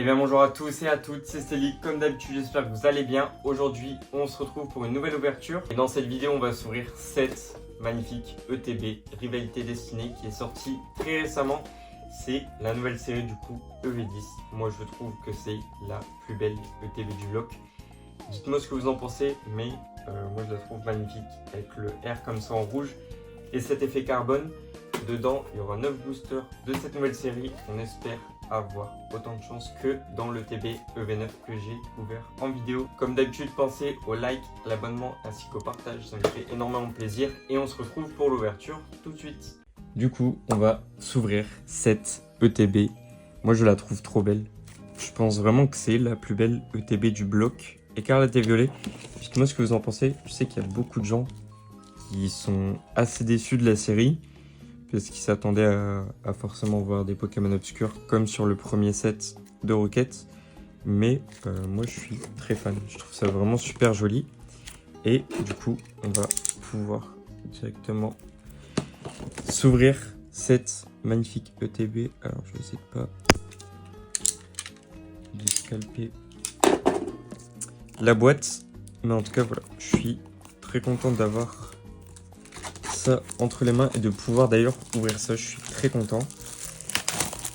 Et bien bonjour à tous et à toutes, c'est Stélie, comme d'habitude j'espère que vous allez bien. Aujourd'hui on se retrouve pour une nouvelle ouverture et dans cette vidéo on va s'ouvrir 7 magnifiques ETB Rivalité Destinée qui est sorti très récemment. C'est la nouvelle série du coup EV10. Moi je trouve que c'est la plus belle ETB du bloc. Dites-moi ce que vous en pensez, mais moi je la trouve magnifique avec le R comme ça en rouge et cet effet carbone. Dedans il y aura 9 boosters de cette nouvelle série, on espère avoir autant de chance que dans le TB EV9 que j'ai ouvert en vidéo. Comme d'habitude, pensez au like, l'abonnement ainsi qu'au partage, ça me fait énormément plaisir et on se retrouve pour l'ouverture tout de suite. Du coup, on va s'ouvrir cette ETB. Moi, je la trouve trop belle. Je pense vraiment que c'est la plus belle ETB du bloc. Écarlate et violet. Dites-moi ce que vous en pensez. Je sais qu'il y a beaucoup de gens qui sont assez déçus de la série, parce qu'ils s'attendaient à forcément voir des Pokémon obscurs comme sur le premier set de Rocket. Mais moi je suis très fan, je trouve ça vraiment super joli. Et du coup on va pouvoir directement s'ouvrir cette magnifique ETB. Alors je vais essayer de pas scalper la boîte. Mais en tout cas voilà, je suis très content d'avoir ça entre les mains et de pouvoir d'ailleurs ouvrir ça. Je suis très content.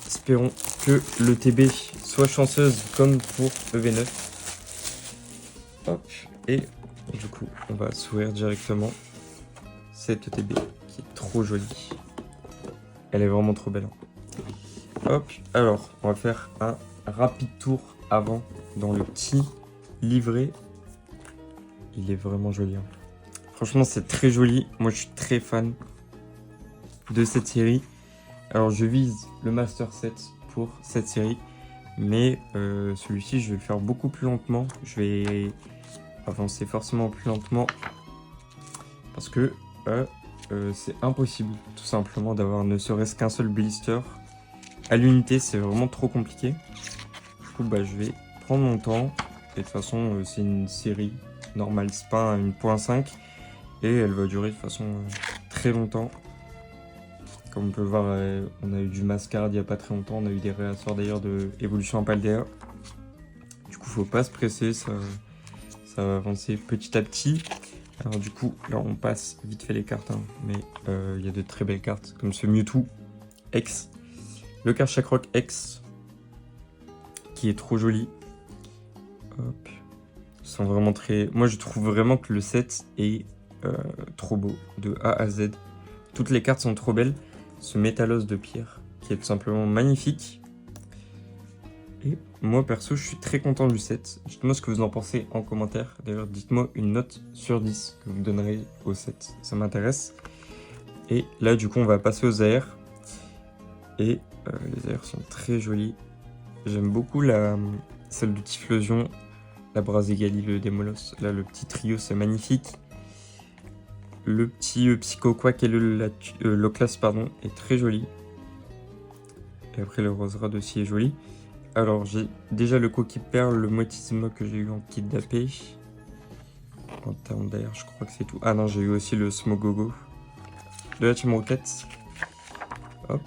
Espérons que le TB soit chanceuse comme pour EV9. Hop, et du coup on va s'ouvrir directement cette ETB qui est trop jolie. Elle est vraiment trop belle, hein. Hop, alors on va faire un rapide tour avant dans le petit livret. Il est vraiment joli, hein. Franchement, c'est très joli. Moi, je suis très fan de cette série. Alors, je vise le Master 7 pour cette série. Mais celui-ci, je vais le faire beaucoup plus lentement. Je vais avancer forcément plus lentement. Parce que c'est impossible, tout simplement, d'avoir ne serait-ce qu'un seul blister à l'unité. C'est vraiment trop compliqué. Du coup, bah, je vais prendre mon temps. Et de toute façon, c'est une série normale SPA 1.5. Et elle va durer de façon très longtemps. Comme on peut le voir, on a eu du Mascard il n'y a pas très longtemps. On a eu des réassorts d'ailleurs de Evolution Paldea. Du coup, faut pas se presser, ça va avancer petit à petit. Alors du coup, là on passe vite fait les cartes, hein, mais il y a de très belles cartes, comme ce Mewtwo X. Le Karchakroc X, qui est trop joli. Hop. Ils sont vraiment très... Moi je trouve vraiment que le set est trop beau, de A à Z. Toutes les cartes sont trop belles. Ce Métalos de pierre, qui est tout simplement magnifique. Et moi perso, je suis très content du set. Dites-moi ce que vous en pensez en commentaire. D'ailleurs, dites-moi une note sur 10 que vous donnerez au set. Ça m'intéresse. Et là, du coup, on va passer aux AR. Et les AR sont très jolis. J'aime beaucoup celle de Typhlosion, la Brazigali, le Démolos. Là, le petit trio, c'est magnifique. Le petit Psycho Quack et l'Oclas pardon, est très joli. Et après le Roserade aussi est joli. Alors j'ai déjà le Coquille Perle, le Motisma que j'ai eu en kit d'AP. En termes d'air, je crois que c'est tout. Ah non, j'ai eu aussi le Smogogo de la Team Rocket. Hop.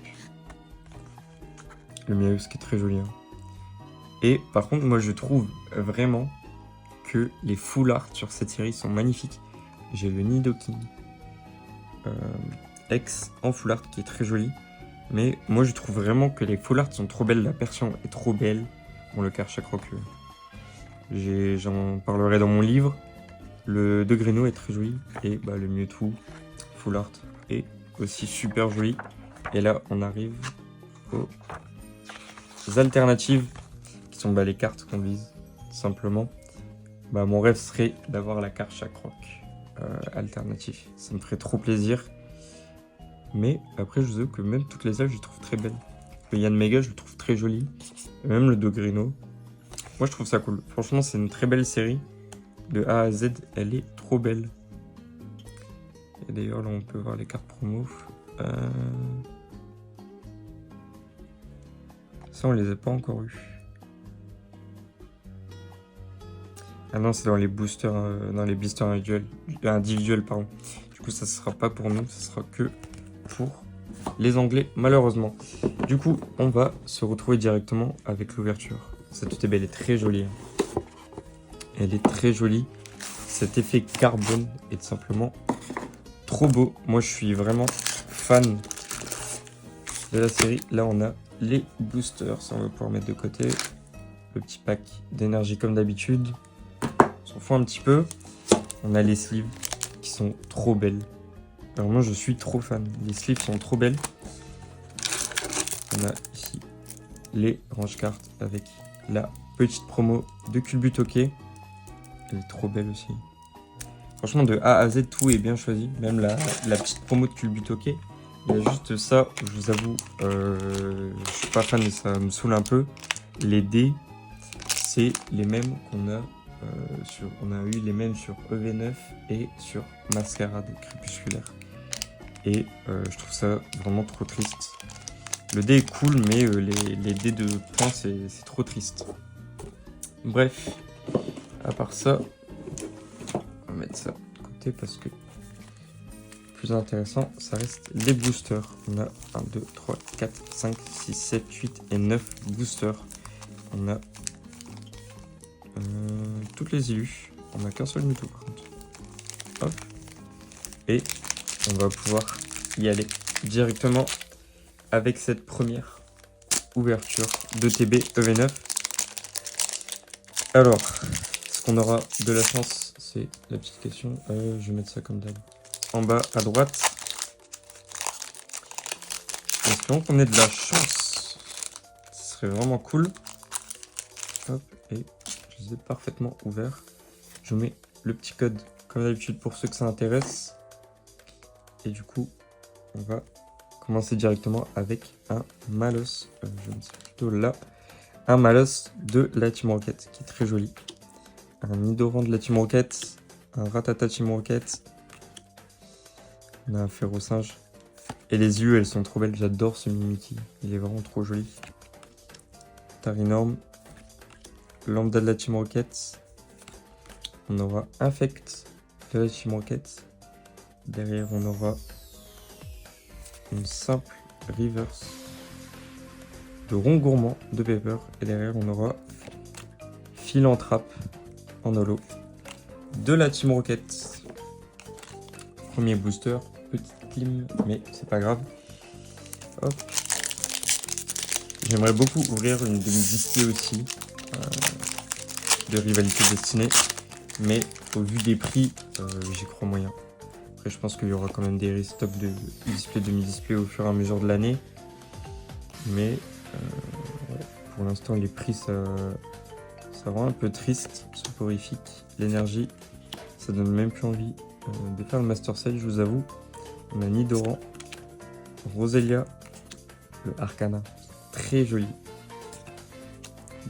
Le Miaus qui est très joli, hein. Et par contre, moi je trouve vraiment que les full art sur cette série sont magnifiques. J'ai le Nidoking X en full art qui est très joli. Mais moi je trouve vraiment que les full art sont trop belles. La Persian est trop belle. Bon, le Karchakroc, j'en parlerai dans mon livre. Le Dogrino est très joli. Et bah, le Mewtwo full art est aussi super joli. Et là on arrive aux alternatives qui sont les cartes qu'on vise simplement. Bah, mon rêve serait d'avoir la Karchakroc alternatif, ça me ferait trop plaisir. Mais après je vous avoue que même toutes les ailes je les trouve très belles. Le Yanmega je le trouve très joli, et même le Dogrino, moi je trouve ça cool. Franchement c'est une très belle série, de A à Z elle est trop belle. Et d'ailleurs là on peut voir les cartes promo. Ça on les a pas encore eu. Ah non, c'est dans les boosters, dans les blisters individuels, pardon. Du coup, ça sera pas pour nous, ça sera que pour les Anglais, malheureusement. Du coup, on va se retrouver directement avec l'ouverture Cette ETB elle est très jolie. Elle est très jolie. Cet effet carbone est tout simplement trop beau. Moi je suis vraiment fan de la série. Là on a les boosters, ça on va pouvoir mettre de côté. Le petit pack d'énergie comme d'habitude. On s'en fout un petit peu. On a les sleeves qui sont trop belles. Vraiment je suis trop fan. Les sleeves sont trop belles. On a ici les range cartes avec la petite promo de Culbut OK. Elle est trop belle aussi. Franchement de A à Z tout est bien choisi. Même la petite promo de Culbut OK. Il y a juste ça, je vous avoue, je suis pas fan et ça me saoule un peu. Les dés, c'est les mêmes qu'on a on a eu les mêmes sur EV9 et sur Mascarade Crépusculaire. Et je trouve ça vraiment trop triste. Le dé est cool, mais les dés de points, c'est trop triste. Bref, à part ça, on va mettre ça de côté parce que plus intéressant, ça reste les boosters. On a 1, 2, 3, 4, 5, 6, 7, 8 et 9 boosters. On a toutes les illus. On n'a qu'un seul Mewtwo par contre. Hop. Et on va pouvoir y aller directement avec cette première ouverture de TB EV9. Alors, est-ce qu'on aura de la chance? C'est la petite question. Je vais mettre ça comme d'hab. En bas à droite. Espérons qu'on ait de la chance. Ce serait vraiment cool. Hop, et je les ai parfaitement ouverts. Je mets le petit code comme d'habitude pour ceux que ça intéresse. Et du coup, on va commencer directement avec un Malos. Je me suis plutôt là. Un Malos de la Team Rocket qui est très joli. Un Nidoran de la Team Rocket. Un Rattata Team Rocket. On a un Ferrosinge. Et les yeux, elles sont trop belles. J'adore ce Mimikyu. Il est vraiment trop joli. Tarinorm. Lambda de la Team Rocket. On aura Infect de la Team Rocket. Derrière, on aura une simple reverse de Rond Gourmand de Pepper. Et derrière, on aura Philanthrape en holo de la Team Rocket. Premier booster, petite clim, mais c'est pas grave. Hop. J'aimerais beaucoup ouvrir une demi-display aussi de rivalité destinée, mais au vu des prix, j'y crois moyen. Après, je pense qu'il y aura quand même des restocks de display, demi-display au fur et à mesure de l'année, mais ouais, pour l'instant, les prix ça rend un peu triste, soporifique. L'énergie, ça donne même plus envie de faire le Master Sale, je vous avoue. On a Nidoran, Roselia, le Arcana, très joli.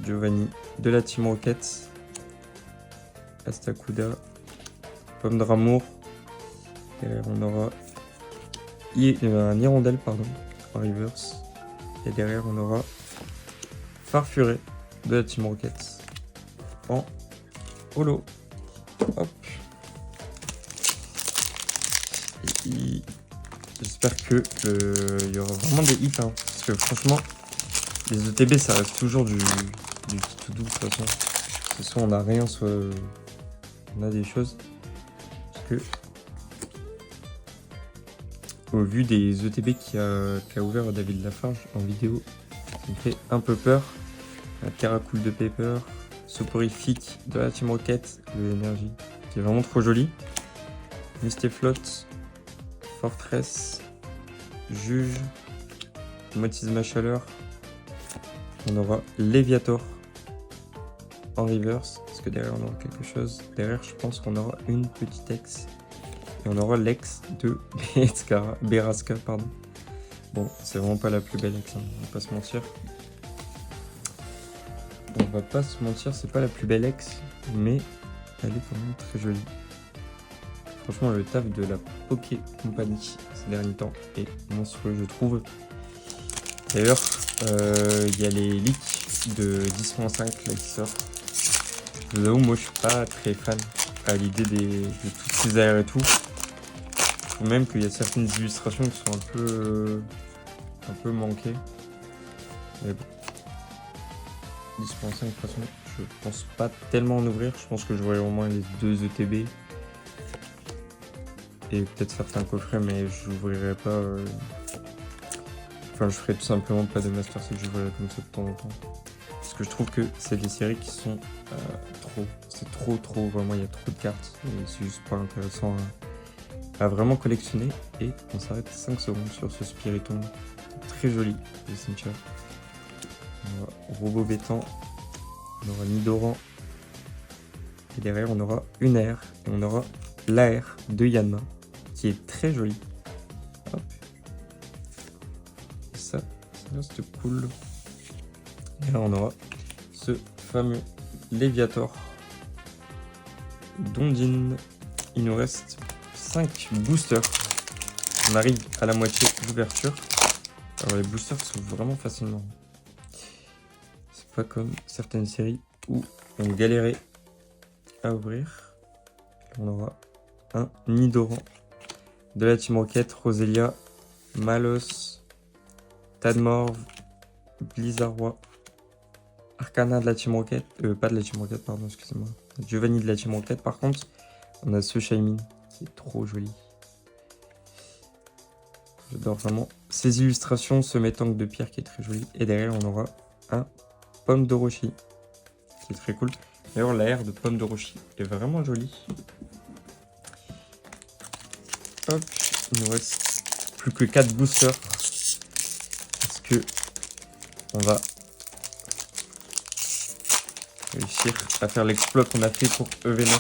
Giovanni de la Team Rocket, Astacuda, Pomme d'Amour. Derrière on aura un Hirondelle pardon, en reverse. Et derrière on aura Farfuré de la Team Rocket en holo. Hop. Et j'espère que il y aura vraiment des hits hein, parce que franchement les ETB ça reste toujours du tout doux de toute façon. Soit on a rien, soit on a des choses. Parce que au vu des ETB qu'a ouvert David Lafarge en vidéo, ça me fait un peu peur. La Caracoule de Paper, Soporifique de la Team Rocket, de l'énergie, qui est vraiment trop joli. Mistéflot, Fortress, Juge, Motisma Chaleur. On aura Léviator en reverse, parce que derrière on aura quelque chose. Derrière je pense qu'on aura une petite ex. Et on aura l'ex de Beraska, pardon. Bon, c'est vraiment pas la plus belle ex, hein, on va pas se mentir. On va pas se mentir, c'est pas la plus belle ex, mais elle est quand même très jolie. Franchement, le taf de la Poké Company ces derniers temps est monstrueux, je trouve. D'ailleurs, il y a les leaks de 10.5 là qui sortent. Je vous avoue, moi je suis pas très fan à l'idée de toutes ces aires et tout. Je trouve même qu'il y a certaines illustrations qui sont un peu manquées. Mais bon. 10.5 de toute façon. Je pense pas tellement en ouvrir. Je pense que je j'aurai au moins les 2 ETB. Et peut-être certains coffrets, mais je n'ouvrirai pas. Enfin, je ferai tout simplement pas de Master Set, j'ouvrirai comme ça de temps en temps. Parce que je trouve que c'est des séries qui sont trop. C'est trop. Vraiment, il y a trop de cartes. Et c'est juste pas intéressant à vraiment collectionner. Et on s'arrête 5 secondes sur ce Spiritomb. Très joli, le Cynthia. On aura Robot Bétan. On aura Nidoran. Et derrière, on aura une aire. Et on aura l'AR de Yanma, qui est très joli. Hop. Et ça reste cool. Et là, on aura ce fameux Léviator. Dondine. Il nous reste 5 boosters. On arrive à la moitié d'ouverture. Alors les boosters sont vraiment facilement. C'est pas comme certaines séries où on galérait à ouvrir. On aura un Nidoran de la Team Rocket, Roselia, Malos, Tadmorve, Blizzardroid, Arcana de la Team Rocket, pas de la Team Rocket, pardon, excusez-moi. Giovanni de la Team Rocket, par contre, on a ce Shaymin qui est trop joli. J'adore vraiment ces illustrations, ce métanque de pierre qui est très joli. Et derrière, on aura un Pomme de Roshi qui est très cool. D'ailleurs, l'air de Pomme de Roshi est vraiment joli. Hop, il nous reste plus que 4 boosters. Parce que on va réussir à faire l'exploit qu'on a fait pour EV9.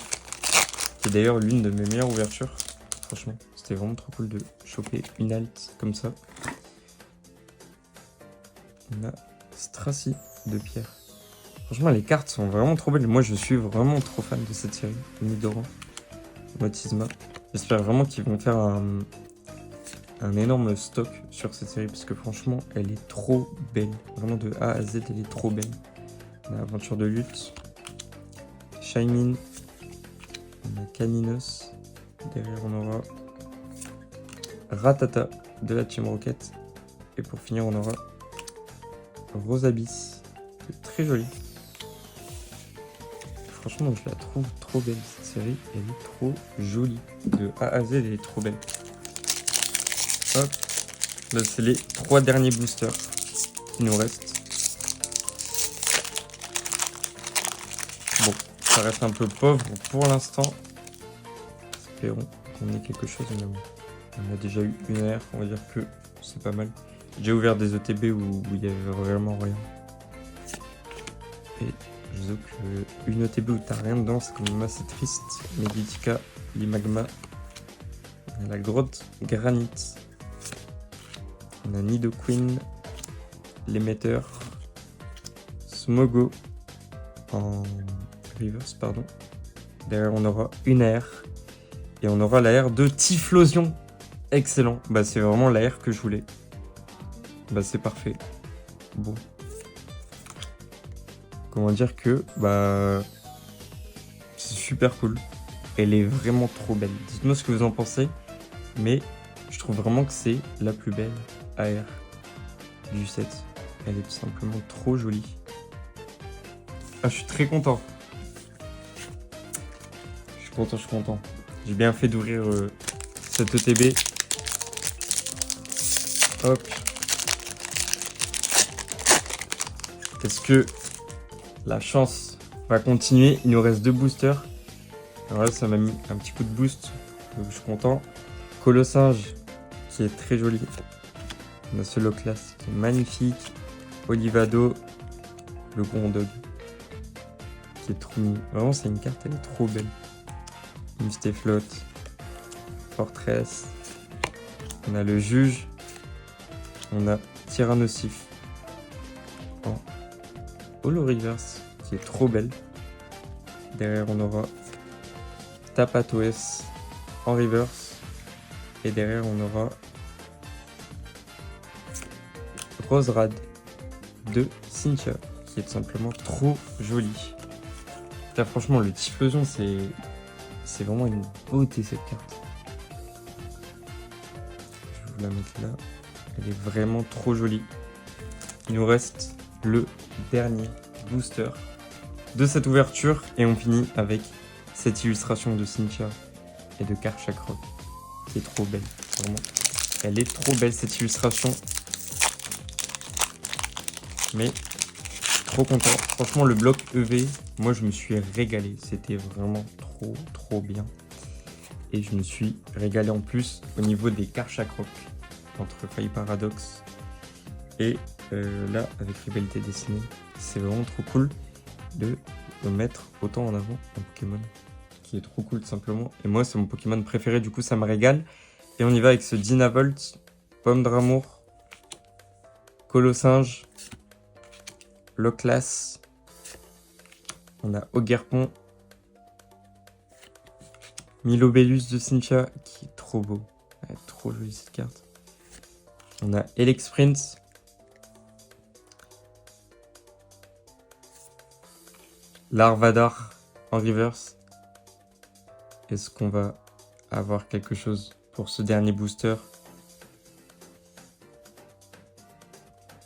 Qui est d'ailleurs l'une de mes meilleures ouvertures. Franchement, c'était vraiment trop cool de choper une alt comme ça. On a Stracy de pierre. Franchement, les cartes sont vraiment trop belles. Moi, je suis vraiment trop fan de cette série. Nidoran, Motisma. J'espère vraiment qu'ils vont faire un énorme stock sur cette série parce que franchement, elle est trop belle. Vraiment de A à Z, elle est trop belle. On a Aventure de lutte, Shaymin, on a Caninos. Derrière, on aura Rattata de la Team Rocket. Et pour finir, on aura Rosabis. C'est très joli. Franchement, je la trouve trop belle cette série. Elle est trop jolie. De A à Z, elle est trop belle. Hop. Là, c'est les 3 derniers boosters qui nous restent. Bon, ça reste un peu pauvre pour l'instant. Espérons qu'on ait quelque chose. Mais bon, on a déjà eu une aire. On va dire que c'est pas mal. J'ai ouvert des ETB où il y avait vraiment rien. Et je vous avoue qu'une ETB où t'as rien dedans, c'est quand même assez triste. Meditica, Limagma, on a la grotte Granite, on a Nidoqueen, l'émetteur, Smogo en reverse, pardon. Derrière, on aura une aire et on aura la aire de Typhlosion. Excellent, bah c'est vraiment la aire que je voulais. Bah c'est parfait. Bon. Comment dire que bah c'est super cool. Elle est vraiment trop belle. Dites-moi ce que vous en pensez. Mais je trouve vraiment que c'est la plus belle AR du set. Elle est tout simplement trop jolie. Ah, je suis très content. Je suis content. J'ai bien fait d'ouvrir cette ETB. Hop. Est-ce que la chance va continuer? Il nous reste 2 boosters. Alors là, ça m'a mis un petit coup de boost. Donc je suis content. Colossinge, qui est très joli. On a ce Loclas qui est magnifique. Olivado, le Gondog, qui est trop mignon. Vraiment, c'est une carte, elle est trop belle. Mustaflot, Fortress. On a le Juge. On a Tyrannosif en Holo Reverse, qui est trop belle. Derrière, on aura Tapatoes en reverse. Et derrière, on aura Roserad de Cynthia, qui est tout simplement trop jolie. Là, franchement, le Typhlosion, c'est vraiment une beauté cette carte. Je vais vous la mettre là. Elle est vraiment trop jolie. Il nous reste le dernier booster de cette ouverture. Et on finit avec cette illustration de Cynthia et de Karchakrok qui est trop belle. Vraiment, elle est trop belle cette illustration. Mais trop content. Franchement, le bloc EV, moi je me suis régalé. C'était vraiment trop bien. Et je me suis régalé en plus au niveau des Karchakrok entre Faille Paradox et là avec Rivalité Dessinée. C'est vraiment trop cool de le mettre autant en avant un Pokémon qui est trop cool tout simplement. Et moi c'est mon Pokémon préféré, du coup ça me régale. Et on y va avec ce Dynavolt, Pomme d'Amour, Colossinge, Loclas, on a Ogerpon, Milobellus de Cynthia qui est trop beau, elle est trop jolie cette carte. On a Elexprint, Larvadar en reverse. Est-ce qu'on va avoir quelque chose pour ce dernier booster?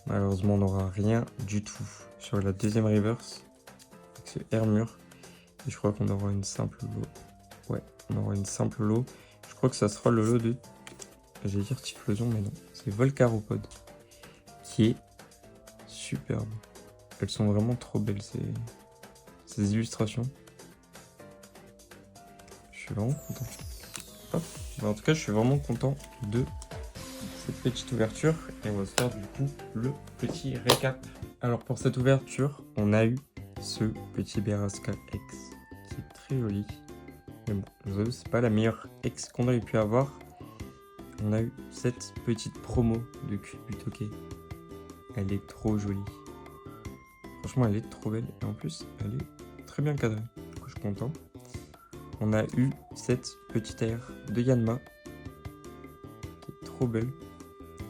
Malheureusement, on n'aura rien du tout sur la deuxième reverse avec ce Hermure. Et je crois qu'on aura une simple lot. Ouais, on aura une simple lot. Je crois que ça sera le lot de... J'allais dire Typhlosion, mais non. C'est Volcaropod qui est superbe. Elles sont vraiment trop belles, ces illustrations. Je suis vraiment content. Hop. Mais en tout cas, je suis vraiment content de cette petite ouverture. Et on va se faire du coup le petit récap. Alors pour cette ouverture, on a eu ce petit Berasca X qui est très joli. Mais bon, je vous avoue, c'est pas la meilleure X qu'on aurait pu avoir. On a eu cette petite promo de Cubutoke. Elle est trop jolie. Franchement, elle est trop belle. Et en plus, elle est très bien cadrée. Du coup, je suis content. On a eu cette petite air de Yanma qui est trop belle.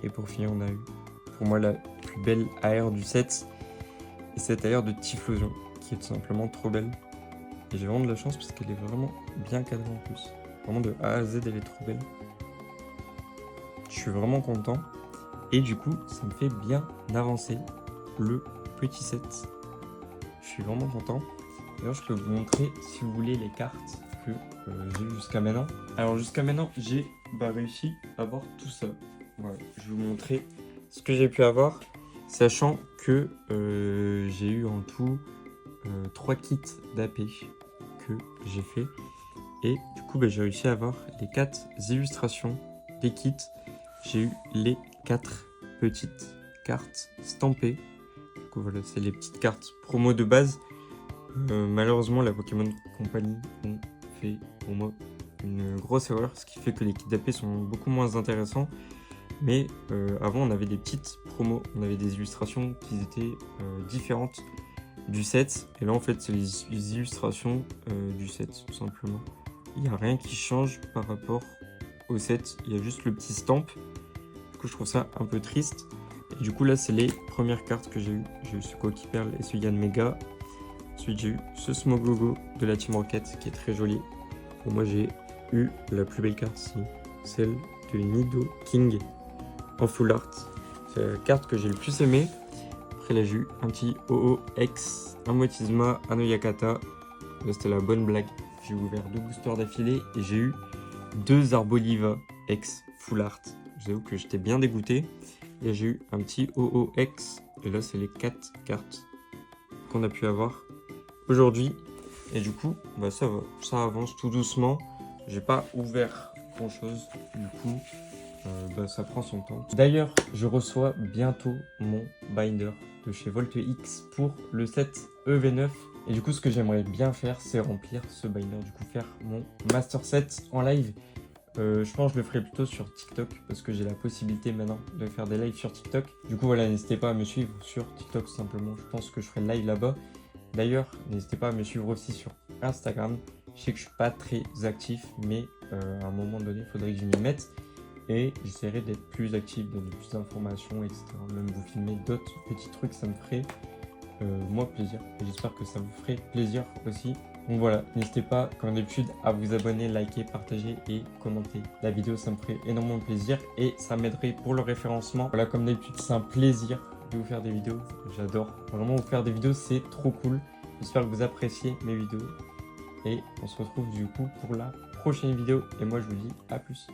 Et pour finir, on a eu pour moi la plus belle AR du set. Et cette AR de Typhlosion qui est tout simplement trop belle. Et j'ai vraiment de la chance parce qu'elle est vraiment bien cadrée en plus. Vraiment de A à Z, elle est trop belle. Je suis vraiment content. Et du coup, ça me fait bien avancer le petit set. Je suis vraiment content. D'ailleurs, je peux vous montrer, si vous voulez, les cartes que j'ai eues jusqu'à maintenant. Alors, jusqu'à maintenant, j'ai réussi à avoir tout ça. Voilà, je vais vous montrer ce que j'ai pu avoir. Sachant que j'ai eu en tout 3 kits d'AP que j'ai fait. Et du coup, j'ai réussi à avoir les 4 illustrations des kits. J'ai eu les 4 petites cartes stampées. Donc voilà, c'est les petites cartes promo de base. Malheureusement, la Pokémon Company ont fait pour moi une grosse erreur, ce qui fait que les kits d'AP sont beaucoup moins intéressants. Mais avant, on avait des petites promos, on avait des illustrations qui étaient différentes du set. Et là, en fait, c'est les illustrations du set, tout simplement. Il n'y a rien qui change par rapport au set. Il y a juste le petit stamp. Du coup, je trouve ça un peu triste. Et du coup, là, c'est les premières cartes que j'ai eues. J'ai eu ce Koki Pearl et ce Yanmega. Ensuite, j'ai eu ce Smogogo de la Team Rocket qui est très joli. Pour moi, j'ai eu la plus belle carte ici, celle de Nido King en full art. C'est la carte que j'ai le plus aimée. Après, là, j'ai eu un petit OOX, un Motisma, un Oyakata. Là, c'était la bonne blague. J'ai ouvert 2 boosters d'affilée et j'ai eu 2 Arboliva X full art. J'avoue que j'étais bien dégoûté. Et j'ai eu un petit OOX. Et là, c'est les 4 cartes qu'on a pu avoir aujourd'hui. Et du coup, ça va. Ça avance tout doucement. J'ai pas ouvert grand chose. Du coup, ça prend son temps. D'ailleurs, je reçois bientôt mon binder de chez VoltX pour le set EV9. Et du coup, ce que j'aimerais bien faire, c'est remplir ce binder. Du coup, faire mon master set en live. Je pense que je le ferai plutôt sur TikTok parce que j'ai la possibilité maintenant de faire des lives sur TikTok. Du coup, voilà, n'hésitez pas à me suivre sur TikTok tout simplement. Je pense que je ferai le live là-bas. D'ailleurs, n'hésitez pas à me suivre aussi sur Instagram. Je sais que je suis pas très actif, mais à un moment donné, il faudrait que je m'y mette. Et j'essaierai d'être plus actif, donner plus d'informations, etc. Même vous filmer d'autres petits trucs, ça me ferait moi plaisir. Et j'espère que ça vous ferait plaisir aussi. Donc voilà, n'hésitez pas, comme d'habitude, à vous abonner, liker, partager et commenter la vidéo. Ça me ferait énormément plaisir et ça m'aiderait pour le référencement. Voilà, comme d'habitude, c'est un plaisir de vous faire des vidéos. J'adore vraiment vous faire des vidéos, c'est trop cool. J'espère que vous appréciez mes vidéos. Et on se retrouve du coup pour la prochaine vidéo. Et moi je vous dis à plus.